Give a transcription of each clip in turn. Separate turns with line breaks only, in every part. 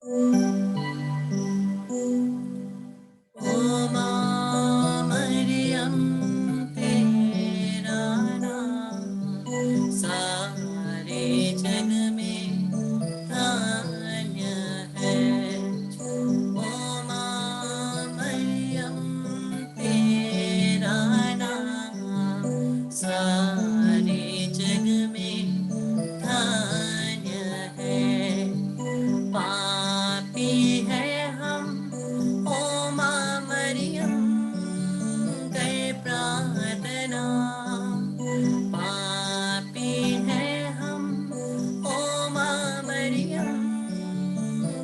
ओ माँ मरियम तेरा नाम सारे जग में धन्य है। ओ माँ मरियम तेरा नाम सारे जग में धन्य है। पापी है हम ओ माँ मरियम गए प्रार्थना। पापी है हम ओ माँ मरियम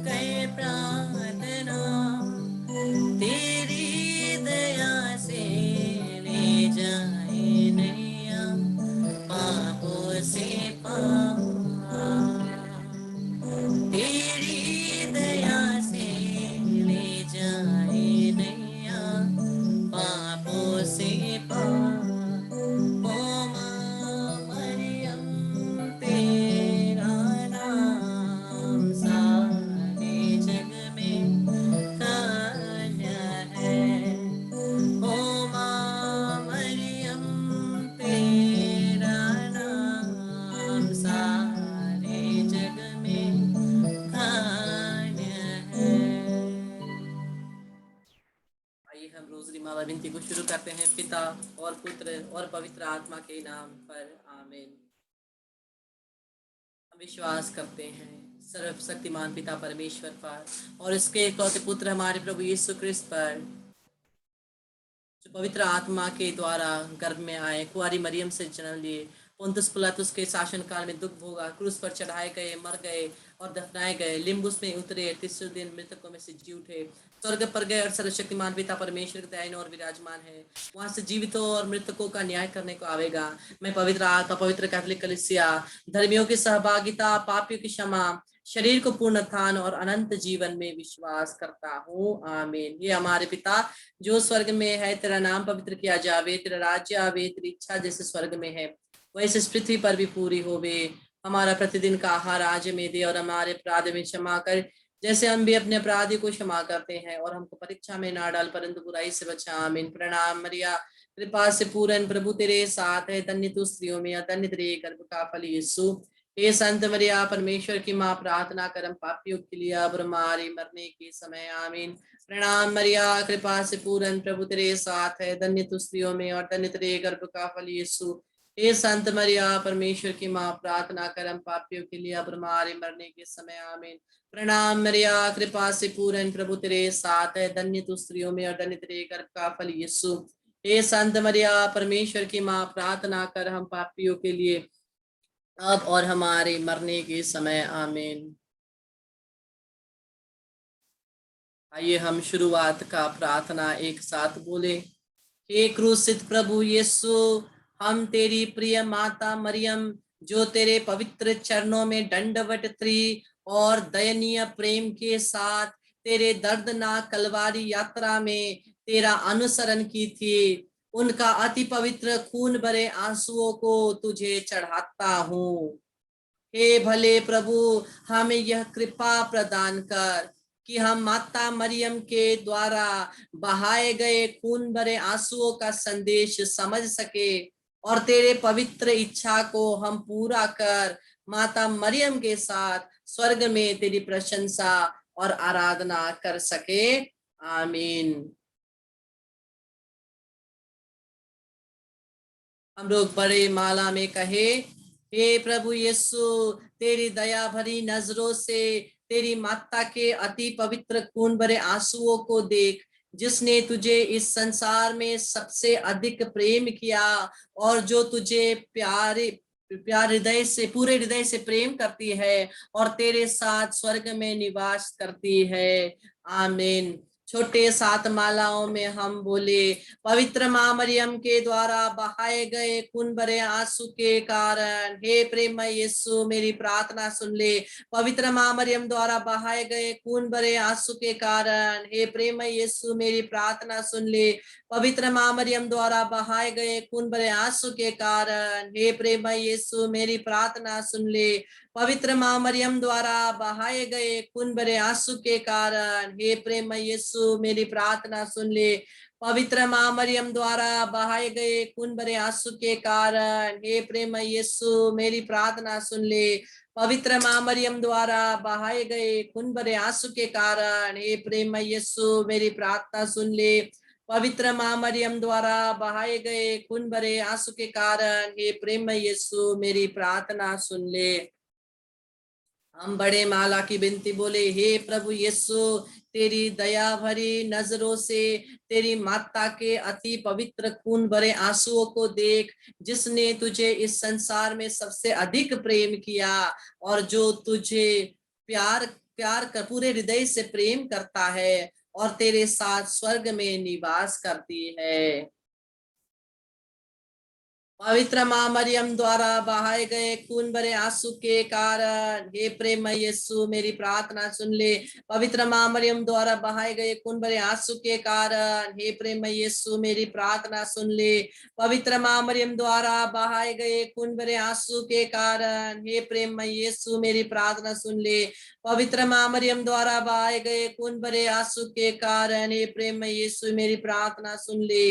गए प्रार्थना। तेरी दया से ले जाए नैया पापों से पार। तेरी दया से ले जाए नैया पापों से पार। ओ माँ मरियम तेरा नाम सारे जग में धन्य है। ओ माँ मरियम तेरा नाम सारे जग में धन्य है। आइए हम रोजरी माला विनती को शुरू करते हैं। पिता और पुत्र और पवित्र आत्मा के नाम पर आमीन। हम विश्वास करते हैं सर्वशक्तिमान पिता परमेश्वर पर और इसके इकलौते पुत्र हमारे प्रभु यीशु क्रिस्त पर, जो पवित्र आत्मा के द्वारा गर्भ में आए, कुंवारी मरियम से जन्म लिए, पुन्तियुस पिलातुस के शासन काल में दुख भोगा, क्रूस पर चढ़ाए गए, मर गए और दफनाए गए, लिम्बुस में उतरे, तीसरे दिन मृतकों में से जी उठे, स्वर्ग पर गए और सर्वशक्तिमान पिता परमेश्वर के दाहिने ओर विराजमान है। वहां से जीवितों और मृतकों का न्याय करने को आवेगा। मैं पवित्र आत्मा, पवित्र कैथोलिक कलीसिया, धर्मियों की सहभागिता, पापियों की क्षमा, शरीर को पूर्ण उत्थान और अनंत जीवन में विश्वास करता हूँ। आमीन। ये हमारे पिता जो स्वर्ग में है, तेरा नाम पवित्र किया जावे, तेरा राज्य आवे, तेरी इच्छा जैसे स्वर्ग में है वैसे इस पृथ्वी पर भी पूरी होवे। हमारा प्रतिदिन का आहार आज हमें दे और हमारे अपराध में क्षमा कर जैसे हम भी अपने अपराधी को क्षमा करते हैं, और हमको परीक्षा में ना डाल परंतु बुराई से बचा। आमीन। प्रणाम मरिया, कृपा से पूर्ण प्रभु तेरे साथ है, धन्य तू स्त्रियों में, धन्य तेरे गर्भ का फल यीशु। हे संत मरिया परमेश्वर की माँ, प्रार्थना कर हम पापियों के लिए अब और हमारे मरने के समय। आमीन। प्रणाम मरिया, कृपा से पूर्ण प्रभु तेरे साथ है, धन्य तू स्त्रियों में और धन्य तेरे गर्भ का फल यीशु। हे संत मरिया परमेश्वर की माँ, प्रार्थना कर हम पापियों के लिए अब हमारे मरने के समय। आमीन। प्रणाम मरिया, कृपा से पूर्ण प्रभु तेरे साथ है, धन्य तू स्त्रियों में और धन्य तेरे गर्भ का फल यीशु। हे संत मरिया परमेश्वर की माँ, प्रार्थना कर हम पापियों के लिए अब और हमारे मरने के समय। आमीन। आइए हम शुरुआत का प्रार्थना एक साथ बोले। हे क्रूसित प्रभु यीशु, हम तेरी प्रिय माता मरियम, जो तेरे पवित्र चरणों में दंडवत थी और दयनीय प्रेम के साथ तेरे दर्दनाक कलवारी यात्रा में तेरा अनुसरण की थी, उनका अति पवित्र खून भरे आंसुओं को तुझे चढ़ाता हूँ। हे भले प्रभु, हमें यह कृपा प्रदान कर कि हम माता मरियम के द्वारा बहाए गए खून भरे आंसुओं का संदेश समझ सके और तेरे पवित्र इच्छा को हम पूरा कर माता मरियम के साथ स्वर्ग में तेरी प्रशंसा और आराधना कर सके। आमीन। हम लोग बड़े माला में कहे, हे प्रभु यीशु, तेरी दया भरी नजरों से तेरी माता के अति पवित्र खून भरे आंसुओं को देख, जिसने तुझे इस संसार में सबसे अधिक प्रेम किया और जो तुझे प्यारे प्यार हृदय से, पूरे हृदय से प्रेम करती है और तेरे साथ स्वर्ग में निवास करती है। आमीन। छोटे 7 मालाओं में हम बोले, पवित्र मां मरियम के द्वारा बहाए गए खून भरे आंसू के कारण हे प्रेममय यीशु मेरी प्रार्थना सुन ले। पवित्र मां मरियम द्वारा बहाए गए खून भरे आंसू के कारण हे प्रेममय यीशु मेरी प्रार्थना सुन ले। पवित्र मां मरियम द्वारा बहाए गए खून भरे आंसू के कारण हे प्रेममय यीशु मेरी प्रार्थना सुन ले। पवित्र मां मरियम द्वारा बहाए गए खून भरे आंसू के कारण हे प्रेममय यीशु मेरी प्रार्थना सुन ले। पवित्र मां मरियम द्वारा बहाए गए खून भरे आंसू के कारण हे प्रेममय यीशु मेरी प्रार्थना सुन ले। पवित्र मां मरियम द्वारा बहाए गए खून भरे आंसू के कारण हे प्रेममय यीशु मेरी प्रार्थना सुन ले। पवित्र मां मरियम द्वारा बहाए गए खून भरे आंसू के कारण हे प्रेममय यीशु मेरी प्रार्थना सुन ले। हम बड़े माला की विनती बोले, हे प्रभु यीशु तेरी दया भरी नजरों से तेरी माता के अति पवित्र खून भरे आंसुओं को देख, जिसने तुझे इस संसार में सबसे अधिक प्रेम किया और जो तुझे प्यार प्यार कर पूरे हृदय से प्रेम करता है और तेरे साथ स्वर्ग में निवास करती है। पवित्र मां मरियम द्वारा बहाए गए खून भरे आंसू के कारण हे प्रेममय यीशु मेरी प्रार्थना सुन ले। पवित्र मां मरियम द्वारा बहाए गए खून भरे आंसू के कारण हे प्रेममय यीशु मेरी प्रार्थना सुन ले। पवित्र मां मरियम द्वारा बहाए गए खून भरे आंसू के कारण हे प्रेममय यीशु मेरी प्रार्थना सुन ले। पवित्र मां मरियम द्वारा बहाए गए खून भरे आंसू के कारण हे प्रेममय यीशु मेरी प्रार्थना सुन ले।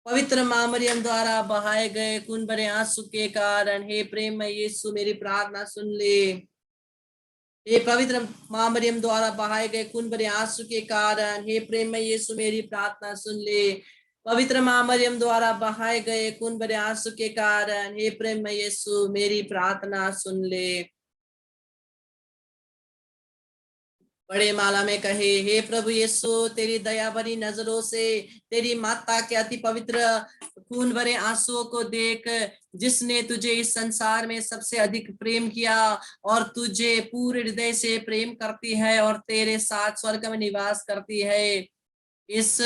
पवित्र मां मरियम द्वारा बहाए गए खून भरे आंसू के कारण हे प्रेममय यीशु मेरी प्रार्थना सुन ले। हे पवित्र मां मरियम द्वारा बहाए गए खून भरे आंसू के कारण हे प्रेममय यीशु मेरी प्रार्थना सुन ले। पवित्र मां मरियम द्वारा बहाए गए खून भरे आंसू के कारण हे प्रेममय यीशु मेरी प्रार्थना सुन ले। बड़े माला में कहे, हे प्रभु यीशु तेरी दया भरी नजरों से तेरी माता के अति पवित्र खून भरे आंसुओं को देख, जिसने तुझे इस संसार में सबसे अधिक प्रेम किया और तुझे पूरे हृदय से प्रेम करती है और तेरे साथ स्वर्ग में निवास करती है। इस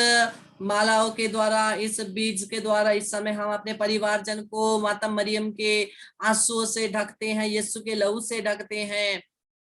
मालाओं के द्वारा, इस बीज के द्वारा इस समय हम अपने परिवारजन को माता मरियम के आंसुओं से ढकते हैं, यीशु के लहू से ढकते हैं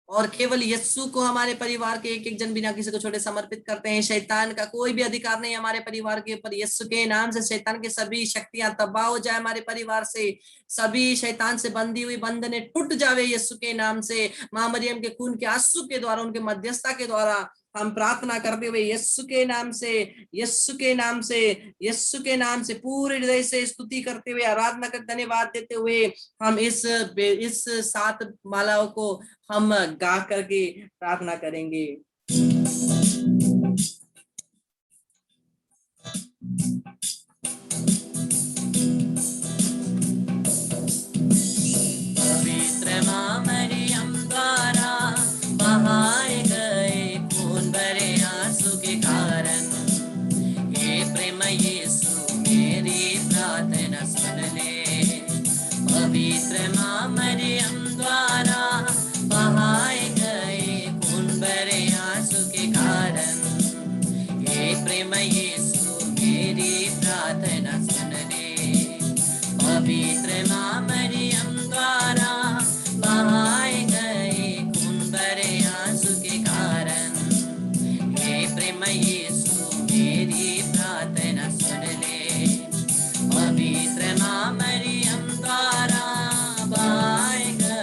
और केवल यीशु को हमारे परिवार के एक एक जन बिना किसी को छोड़े समर्पित करते हैं। शैतान का कोई भी अधिकार नहीं हमारे परिवार के ऊपर। यीशु के नाम से शैतान की सभी शक्तियां तबाह हो जाए हमारे परिवार से, सभी शैतान से बंधी हुई बंधने टूट जावे यीशु के नाम से। मां मरियम के खून के आंसू के द्वारा, उनके मध्यस्थता के द्वारा हम प्रार्थना करते हुए यीशु के नाम से, यीशु के नाम से, यीशु के नाम से पूरे हृदय से स्तुति करते हुए, आराधना कर धन्यवाद देते हुए हम इस 7 मालाओं को हम गा करके प्रार्थना करेंगे। पवित्र मां मरियम द्वारा बहाए गए खून भरे आंसू के कारण हे प्रेम यीशु मेरी प्रार्थना सुन ले। पवित्र मां मरियम द्वारा बहाए गए खून भरे आंसू के कारण हे प्रेम यीशु मेरी प्रार्थना सुन ले। पवित्र मां मरियम द्वारा बहाए गए खून भरे आंसू के कारण हे प्रेम यीशु मेरी प्रार्थना सुन ले। पवित्र मां मरियम द्वारा बहाए गए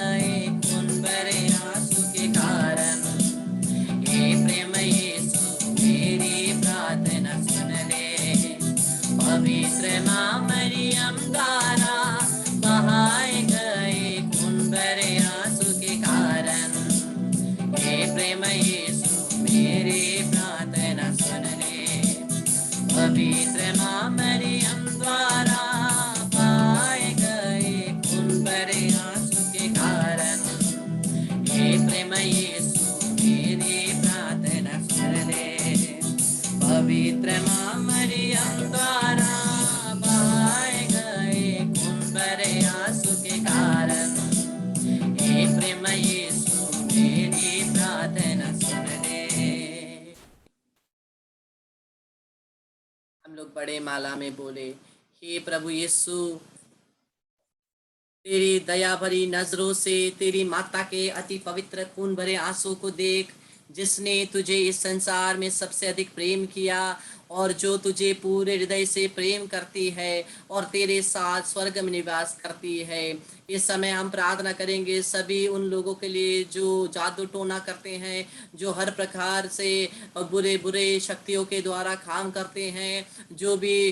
माला में बोले, हे प्रभु यीशु, तेरी दया भरी नजरों से तेरी माता के अति पवित्र खून भरे आंसू को देख, जिसने तुझे इस संसार में सबसे अधिक प्रेम किया और जो तुझे पूरे हृदय से प्रेम करती है और तेरे साथ स्वर्ग में निवास करती है। इस समय हम प्रार्थना करेंगे सभी उन लोगों के लिए जो जादू टोना करते हैं, जो हर प्रकार से बुरे बुरे शक्तियों के द्वारा काम करते हैं, जो भी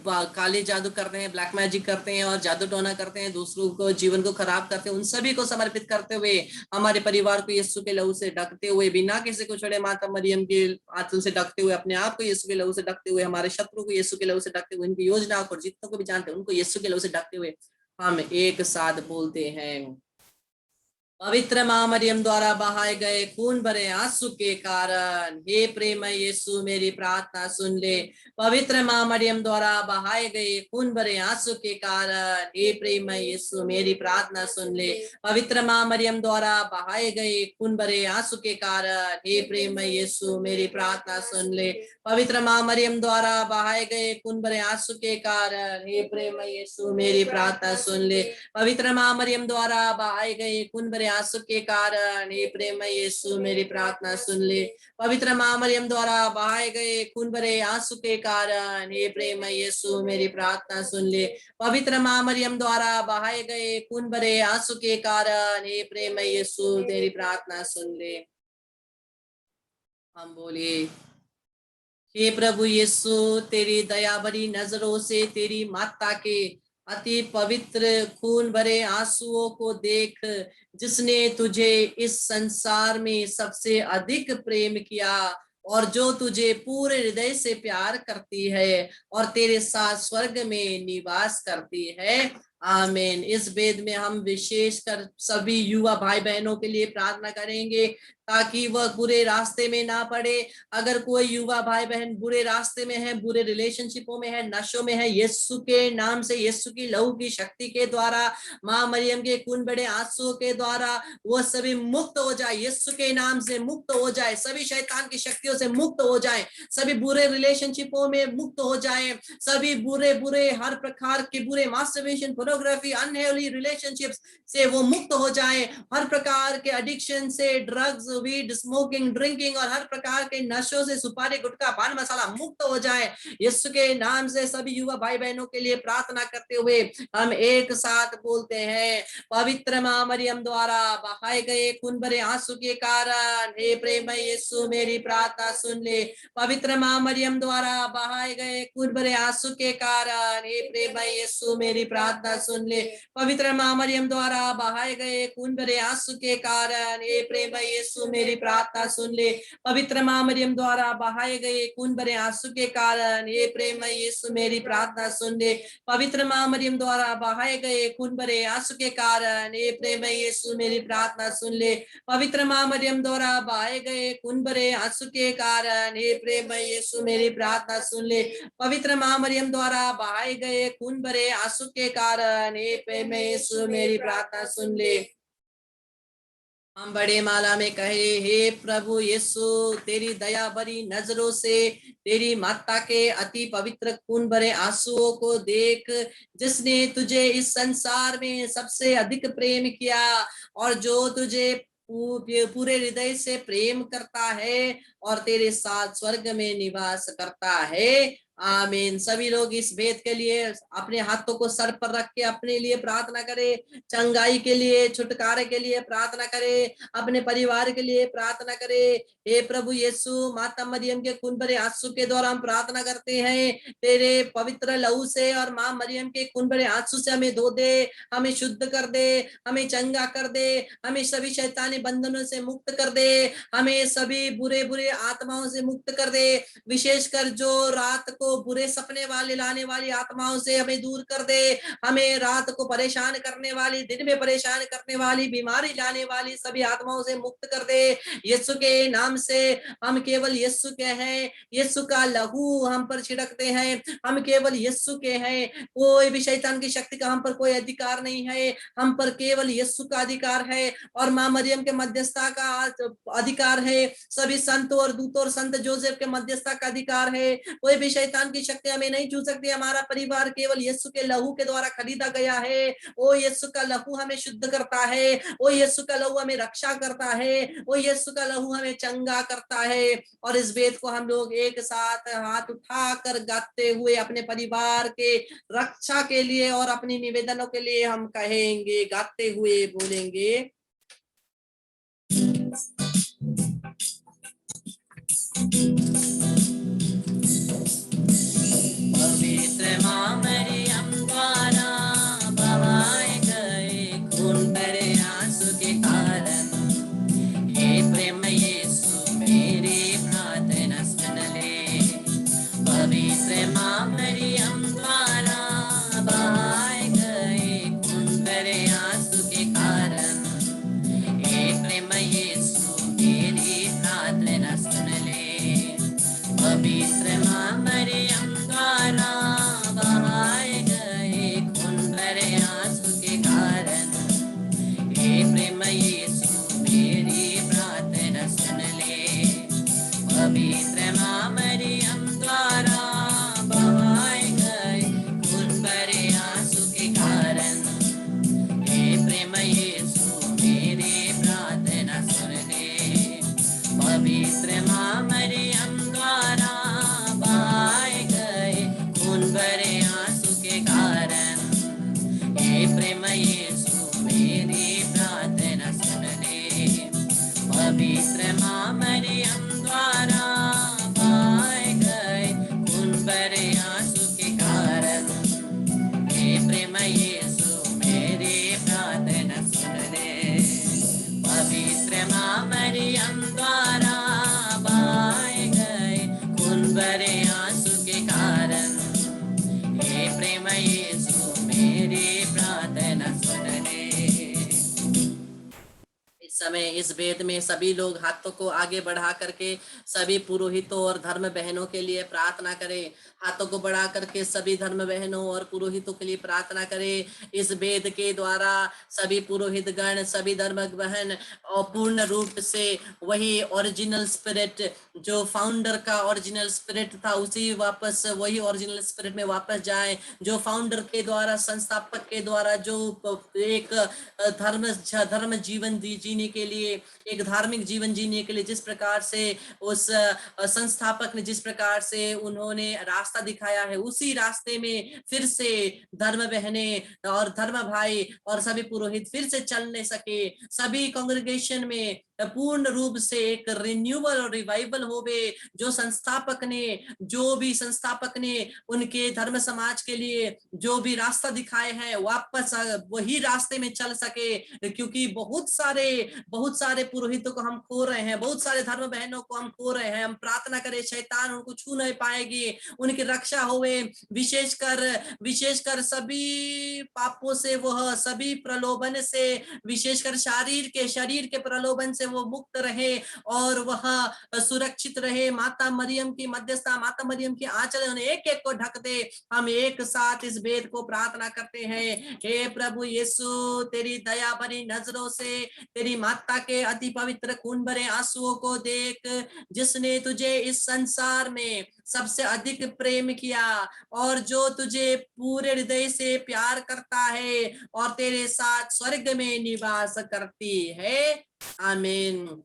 काले जादू करते हैं, ब्लैक मैजिक करते हैं और जादू टोना करते हैं, दूसरों को जीवन को खराब करते हैं, उन सभी को समर्पित करते हुए, हमारे परिवार को यीशु के लहू से ढकते हुए, बिना किसी को छोड़े माता मरियम के आंचल से ढकते हुए, अपने आप को यीशु के लहू से ढकते हुए, हमारे शत्रु को यीशु के लहू से ढकते हुए, इनकी योजनाओं को, जितनों को भी जानते हैं उनको यीशु के लहू से ढकते हुए हम एक साथ बोलते हैं, पवित्र मां मरियम द्वारा बहाए गए खून भरे आंसू के कारण हे प्रेम यीशु मेरी प्रार्थना सुन ले। पवित्र मां मरियम द्वारा बहाए गए खून भरे आंसू के कारण हे प्रेम यीशु मेरी प्रार्थना सुन ले। पवित्र मां मरियम द्वारा बहाए गए खून भरे आंसू के कारण हे प्रेम यीशु मेरी प्रार्थना सुन ले। पवित्र मां मरियम द्वारा बहाए गए खून भरे आंसू के कारण हे प्रेम यीशु मेरी प्रार्थना सुन ले। पवित्र मां मरियम द्वारा बहाए गए खून भरे आंसू के कारण हे प्रेम यीशु मेरी प्रार्थना सुन ले। पवित्र मां मरियम द्वारा बहाए गए खून भरे आंसू के कारण हे प्रेम यीशु मेरी प्रार्थना सुन ले। पवित्र मां मरियम द्वारा बहाए गए खून भरे आंसू के कारण हे प्रेम यीशु तेरी प्रार्थना सुन ले। हम बोले, हे प्रभु यीशु, तेरी दया भरी नजरों से तेरी माता के अति पवित्र खून भरे आंसुओं को देख, जिसने तुझे इस संसार में सबसे अधिक प्रेम किया और जो तुझे पूरे हृदय से प्यार करती है और तेरे साथ स्वर्ग में निवास करती है। आमीन। इस वेद में हम विशेषकर सभी युवा भाई बहनों के लिए प्रार्थना करेंगे ताकि वह बुरे रास्ते में ना पड़े। अगर कोई युवा भाई बहन बुरे रास्ते में है, बुरे रिलेशनशिपों में है, नशों में है, यीशु के नाम से, यीशु की लहू की शक्ति के द्वारा, मां मरियम के खून बड़े आंसुओं के द्वारा वो सभी मुक्त हो जाए, यीशु के नाम से मुक्त हो जाए, सभी शैतान की शक्तियों से मुक्त हो जाए, सभी बुरे रिलेशनशिपों में मुक्त हो जाए, सभी बुरे बुरे हर प्रकार के बुरे मास्टरबेशन, फोटोग्राफी, अनहेल्दी रिलेशनशिप्स से वो मुक्त हो जाए, हर प्रकार के एडिक्शन से, ड्रग्स, वीड, स्मोकिंग, ड्रिंकिंग और हर प्रकार के नशों से, सुपारी, गुटखा, पान मसाला मुक्त हो जाए। यीशु के नाम से सभी युवा भाई बहनों के लिए प्रार्थना करते हुए हम एक साथ बोलते हैं, पवित्र मां मरियम द्वारा बहाए गए खून भरे आंसू के कारण हे प्रेम यीशु मेरी प्रार्थना सुन ले। पवित्र मां मरियम द्वारा बहाए गए खून भरे आंसू के कारण हे प्रेम यीशु मेरी प्रार्थना सुन ले। पवित्र मां मरियम द्वारा बहाए गए खून भरे आंसू के कारण हे प्रेम यीशु मेरी प्रार्थना सुन ले। पवित्र मां मरियम द्वारा बहाए गए खून भरे आंसू के कारण हे प्रेम यीशु मेरी प्रार्थना सुन ले। पवित्र मां मरियम द्वारा बहाए गए खून भरे आंसू के कारण हे प्रेम यीशु मेरी प्रार्थना सुन ले। पवित्र मां मरियम द्वारा बहाए गए खून भरे आंसू के कारण हे प्रेम यीशु मेरी प्रार्थना सुन ले। पवित्र मां मरियम द्वारा बहाए गए खून भरे आंसू के कारण हे प्रेम यीशु मेरी प्रार्थना सुन ले। हम बड़े माला में कहे, हे प्रभु यीशु, तेरी दया भरी नजरों से तेरी माता के अति पवित्र खून भरे आंसुओं को देख, जिसने तुझे इस संसार में सबसे अधिक प्रेम किया और जो तुझे पूरे हृदय से प्रेम करता है और तेरे साथ स्वर्ग में निवास करता है। आमीन। सभी लोग इस भेद के लिए अपने हाथों को सर पर रख के अपने लिए प्रार्थना करें, चंगाई के लिए, छुटकारे के लिए प्रार्थना करें, अपने परिवार के लिए प्रार्थना करें। हे प्रभु यीशु, माता मरियम के खून भरे आंसू के द्वारा हम प्रार्थना करते हैं, तेरे पवित्र लहू से और मां मरियम के खून भरे आंसू से हमें धो दे, हमें शुद्ध कर दे, हमें चंगा कर दे, हमें सभी शैतानी बंधनों से मुक्त कर दे, हमें सभी बुरे बुरे आत्माओं से मुक्त कर दे, विशेषकर जो रात को बुरे सपने वाले लाने वाली आत्माओं से हमें दूर कर दे, हमें रात को परेशान करने वाली, दिन में परेशान करने वाली, बीमारी लाने वाली सभी आत्माओं से मुक्त कर दे। यीशु के नाम से हम केवल यीशु के हैं, यीशु का लहू हम पर छिड़कते हैं, हम केवल यीशु के हैं, कोई भी शैतान की शक्ति का हम पर कोई अधिकार नहीं है, हम पर केवल यीशु का अधिकार है और मां मरियम के मध्यस्थता का अधिकार है, सभी संतों और दूतों और संत जोसेफ के मध्यस्थता का अधिकार है, कोई भी शैतान शैतान की शक्ति हमें नहीं छू सकती। हमारा परिवार केवल यीशु के लहू के द्वारा खरीदा गया है। ओ यीशु का लहू हमें शुद्ध करता है, ओ यीशु का लहू हमें रक्षा करता है, ओ यीशु का लहू हमें चंगा करता है। और इस वेद को हम लोग एक साथ हाथ उठाकर गाते हुए अपने परिवार के रक्षा के लिए और अपनी निवेदनों के लिए हम कहेंगे, गाते हुए बोलेंगे। पवित्र मां मरियम द्वारा बहाए गए खून भरे आंसू के कारण, हे प्रेम यीशु मेरी प्रार्थना सुन ले। पवित्र मां मरियम द्वारा बहाए गए खून भरे आंसू के कारण, हे प्रेम यीशु मेरी प्रार्थना सुन ले। पवित्र मां मरियम द्वारा बहाए गए खून भरे आंसू के कारण, हे प्रेम यीशु मेरी प्रार्थना सुन ले। पवित्र मां मरियम द्वारा बहाए गए खून भरे आंसू के कारण, हे प्रेम यीशु मेरी प्रार्थना सुन ले। पवित्र मां मरियम द्वारा बहाए गए खून भरे आंसू के कारण, हे प्रेम यीशु मेरी प्रार्थना सुन ले। पवित्र मां मरियम द्वारा बहाए गए खून भरे आंसू के कारण, हे प्रेम यीशु मेरी प्रार्थना सुन ले। पवित्र मां मरियम द्वारा बहाए गए खून भरे आंसू के कारण, हे प्रेम यीशु मेरी प्रार्थना सुन ले। इस समय इस वेद में सभी लोग हाथों को आगे बढ़ा करके सभी पुरोहितों और धर्म बहनों के लिए प्रार्थना करें। हाथों को बढ़ा करके सभी धर्म बहनों और पुरोहितों के लिए प्रार्थना करें। इस वेद के द्वारा सभी पुरोहित गण, सभी धर्म बहन और पूर्ण रूप से वही ओरिजिनल स्पिरिट, जो फाउंडर का ओरिजिनल स्पिरिट था, उसी वापस वही ओरिजिनल स्पिरिट में वापस जाए, जो फाउंडर के द्वारा, संस्थापक के द्वारा जो एक धर्म जीवन जीने के लिए, एक धार्मिक जीवन जीने के लिए जिस प्रकार से उस संस्थापक ने जिस प्रकार से उन्होंने रास्ता दिखाया है, उसी रास्ते में फिर से धर्म बहने और धर्म भाई और सभी पुरोहित फिर से चलने सके। सभी कांग्रेगेशन में पूर्ण रूप से एक रिन्यूअल और रिवाइवल होवे। जो संस्थापक ने उनके धर्म समाज के लिए जो भी रास्ता दिखाए हैं, वापस वही रास्ते में चल सके। क्योंकि बहुत सारे पुरोहितों को हम खो रहे हैं, बहुत सारे धर्म बहनों को हम खो रहे हैं। हम प्रार्थना करें, शैतान उनको छू नहीं पाएगी, उनकी रक्षा होवे। विशेषकर सभी पापों से, वह सभी प्रलोभन से, विशेषकर शरीर के प्रलोभन से वो मुक्त रहे और वह सुरक्षित रहे। माता मरियम की मध्यस्थता, माता मरियम की आंचल उन्हें एक एक को ढक दे। हम एक साथ इस वेद को प्रार्थना करते हैं। हे प्रभु यीशु, तेरी दया भरी नजरों से तेरी माता के अति पवित्र खून भरे आंसुओं को देख, जिसने तुझे इस संसार में सबसे अधिक प्रेम किया और जो तुझे पूरे हृदय से प्यार करता है और तेरे साथ स्वर्ग में निवास करती है। आमीन।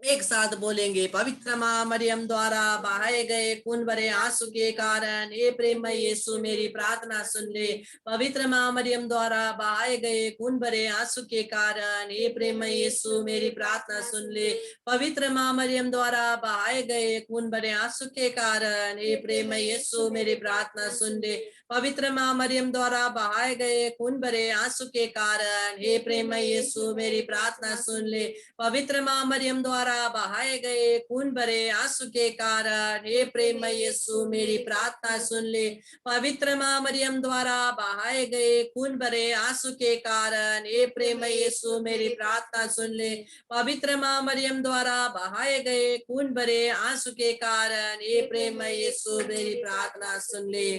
एक साथ बोलेंगे, पवित्र मां मरियम द्वारा बहाए गए खून भरे आंसू के कारण, हे प्रेम यीशु मेरी प्रार्थना सुन ले। पवित्र मां मरियम द्वारा बहाए गए खून भरे आंसू के कारण, हे प्रेम यीशु मेरी प्रार्थना सुन ले। पवित्र मां मरियम द्वारा बहाए गए खून भरे आंसू के कारण, हे प्रेम यीशु मेरी प्रार्थना सुन ले। पवित्र मां मरियम द्वारा बहाए गए खून भरे आंसू के कारण, हे प्रेम यीशु मेरी प्रार्थना सुन ले। पवित्र मां मरियम द्वारा बहाए गए खून भरे आंसू के कारण, हे प्रेम यीशु मेरी प्रार्थना सुन ले। पवित्र मां मरियम द्वारा बहाए गए खून भरे आंसू के कारण, हे प्रेम यीशु मेरी प्रार्थना सुन ले। पवित्र मां मरियम द्वारा बहाए गए खून भरे आंसू के कारण, हे प्रेम यीशु मेरी प्रार्थना सुन ले।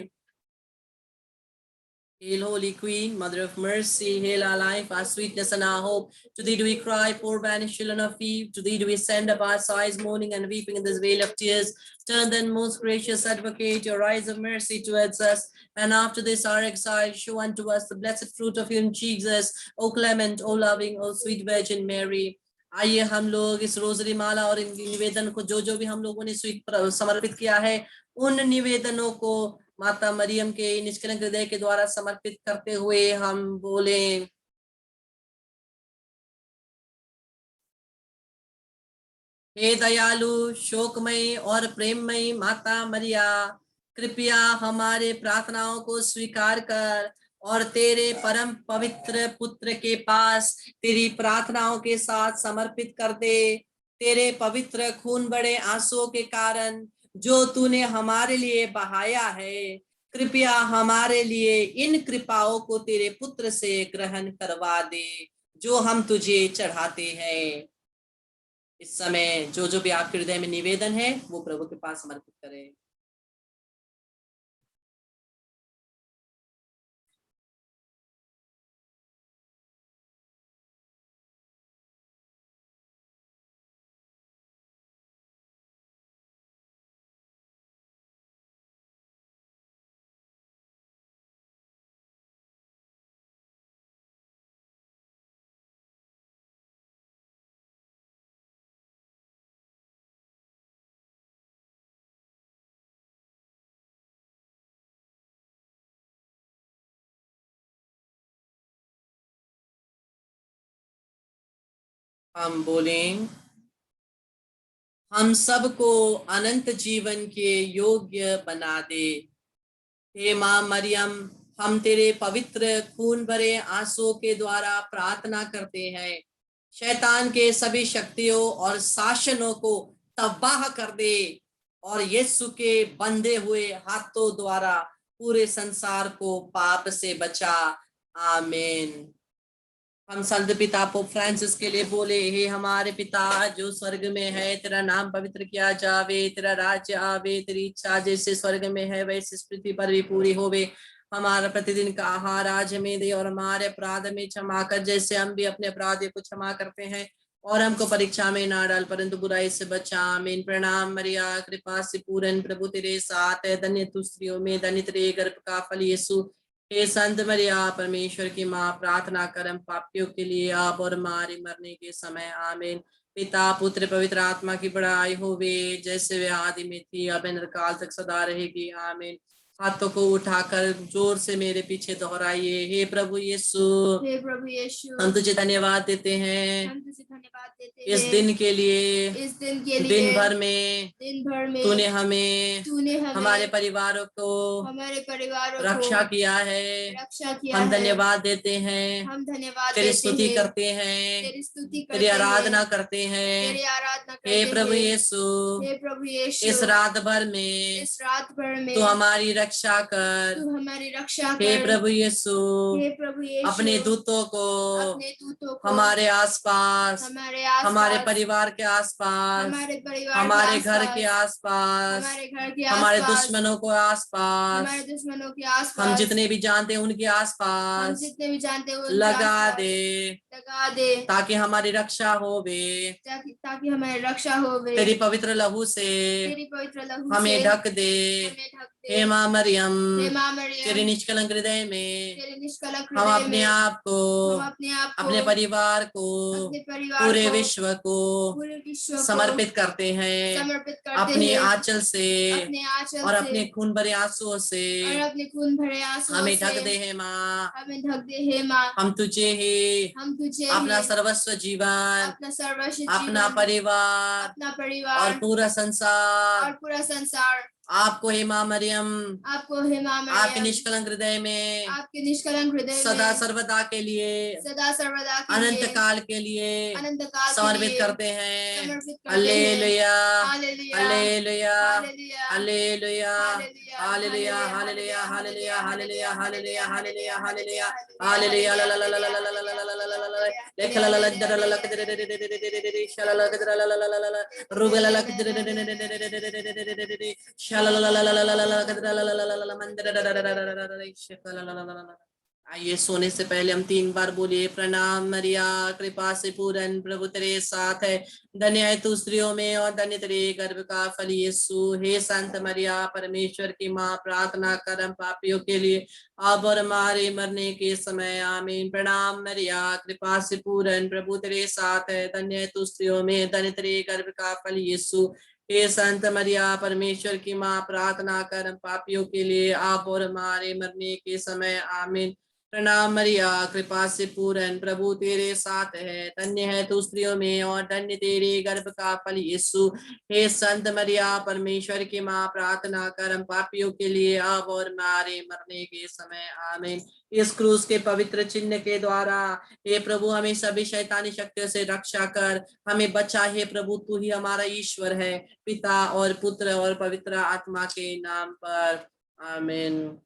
Hail, Holy Queen, Mother of Mercy, hail our life, our sweetness, and our hope. To thee do we cry, poor banished children of Eve. To thee do we send up our sighs, mourning and weeping in this vale of tears. Turn then, most gracious Advocate, your eyes of mercy towards us, and after this our exile, show unto us the blessed fruit of your Jesus. O clement, O loving, O sweet Virgin Mary. आइए हम लोग इस rosary माला और इन निवेदन को जो भी हम लोगों ने समर्पित किया है, उन निवेदनों को माता मरियम के निष्कलंक हृदय के द्वारा समर्पित करते हुए हम बोले, हे दयालु, शोकमयी और प्रेममयी माता मरिया, कृपया हमारे प्रार्थनाओं को स्वीकार कर और तेरे परम पवित्र पुत्र के पास तेरी प्रार्थनाओं के साथ समर्पित कर दे। तेरे पवित्र खून बड़े आंसुओं के कारण जो तूने हमारे लिए बहाया है, कृपया हमारे लिए इन कृपाओं को तेरे पुत्र से ग्रहण करवा दे जो हम तुझे चढ़ाते हैं। इस समय जो भी आपके हृदय में निवेदन है वो प्रभु के पास समर्पित करें। हम बोलें, हम सबको अनंत जीवन के योग्य बना दे। हे मां मरियम, हम तेरे पवित्र खून भरे आंसुओं के द्वारा प्रार्थना करते हैं, शैतान के सभी शक्तियों और शासनों को तबाह कर दे और यीशु के बंधे हुए हाथों द्वारा पूरे संसार को पाप से बचा। आमीन। हम संत पिता पोप फ्रांसिस के लिए बोले, हे हमारे पिता जो स्वर्ग में है, तेरा नाम पवित्र किया जावे, तेरा राज्य आवे, तेरी इच्छा जैसे स्वर्ग में है वैसे पृथ्वी पर भी पूरी होवे। हमारा प्रतिदिन का आहार आज हमें दे और हमारे अपराध में क्षमा कर जैसे हम भी अपने अपराधियों को क्षमा करते हैं, और हमको परीक्षा में ना डाल परंतु बुराई से बचा। आमीन। प्रणाम मरिया, कृपा से पूर्ण प्रभु तेरे साथ है, धन्य तू स्त्रियों में, धन्य तेरे गर्भ का फल यीशु। हे संत मरिया, परमेश्वर की माँ, प्रार्थना कर हम पापियों के लिए अब और हमारे मरने के समय। आमीन। पिता पुत्र पवित्र आत्मा की बड़ाई होवे, जैसे वे आदि में थी अब काल तक सदा रहेगी। आमीन। हाथों को उठाकर जोर से मेरे पीछे दोहराइए। हे प्रभु यीशु,
हे प्रभु यीशु,
हम तुझे धन्यवाद देते हैं
हम तुझे धन्यवाद देते
इस
हैं
दिन के लिए,
इस दिन के लिए,
दिन भर में तूने हमें हमारे परिवारों को रक्षा किया है। हम धन्यवाद देते हैं,
हम धन्यवाद
तेरी
देते
स्तुति
हैं,
करते हैं,
तेरी स्तुति करते
तेरी
हैं,
आराधना करते हैं।
तेरी आराधना करते
हे प्रभु
हैं।
यीशु,
हे प्रभु यीशु,
इस रात भर में तू हमारी रक्षा कर।
तू हमारी रक्षा कर।
हे प्रभु यीशु,
हे प्रभु यीशु,
अपने दूतों को हमारे आसपास, हमारे परिवार के आसपास, हमारे घर के आसपास, हमारे दुश्मनों को आसपास, हम जितने भी जानते हैं उनके आसपास लगा दे, ताकि हमारी रक्षा होवे,
ताकि हमारी रक्षा होवे।
तेरी पवित्र लहू से हमें ढक दे। हे मां मरियम, तेरे निष्कलंक हृदय में हम अपने आप को, अपने परिवार को, पूरे विश्व को समर्पित करते हैं, अपने आंचल से और अपने खून भरे आंसुओं से हमें ढक दे। है माँ, हम तुझे ही अपना सर्वस्व जीवन, अपना परिवार और पूरा संसार आपको हे मां मरियम, आपके निष्कलंक हृदय में सदा सर्वदा के लिए, अनंत काल के लिए समर्पित करते हैं। Hallelujah, hallelujah, hallelujah, hallelujah, hallelujah, hallelujah, hallelujah, hallelujah, hallelujah, hallelujah, hallelujah, आइए सोने से पहले हम 3 बार बोलिए, प्रणाम मरिया, कृपा से पूर्ण, प्रभु तेरे साथ है, धन्य है तू स्त्रियों में और धन्य तेरे गर्भ का फल यीशु। हे संत मरिया, परमेश्वर की माँ, प्रार्थना कर हम पापियों के लिए अब और हमारे मरने के समय, आमीन। प्रणाम मरिया, कृपा से पूर्ण, प्रभु तेरे साथ है, धन्य है तू स्त्रियों में, धन्य तेरे गर्भ का फल यीशु। हे संत मरिया, परमेश्वर की माँ, प्रार्थना कर हम पापियों के लिए अब और हमारे मरने के समय, आमीन। प्रणाम मरिया, कृपा से पूर्ण, प्रभु तेरे साथ है, धन्य है तू स्त्रियों में और धन्य तेरे गर्भ का फल यीशु। हे संत मरिया, परमेश्वर की माँ, प्रार्थना कर हम पापियों के लिए अब और हमारे मरने के समय, आमीन। इस क्रूस के पवित्र चिन्ह के द्वारा हे प्रभु हमें सभी शैतानी शक्तियों से रक्षा कर, हमें बचा। हे प्रभु तू ही हमारा ईश्वर है, पिता और पुत्र और पवित्र आत्मा के नाम पर, आमीन।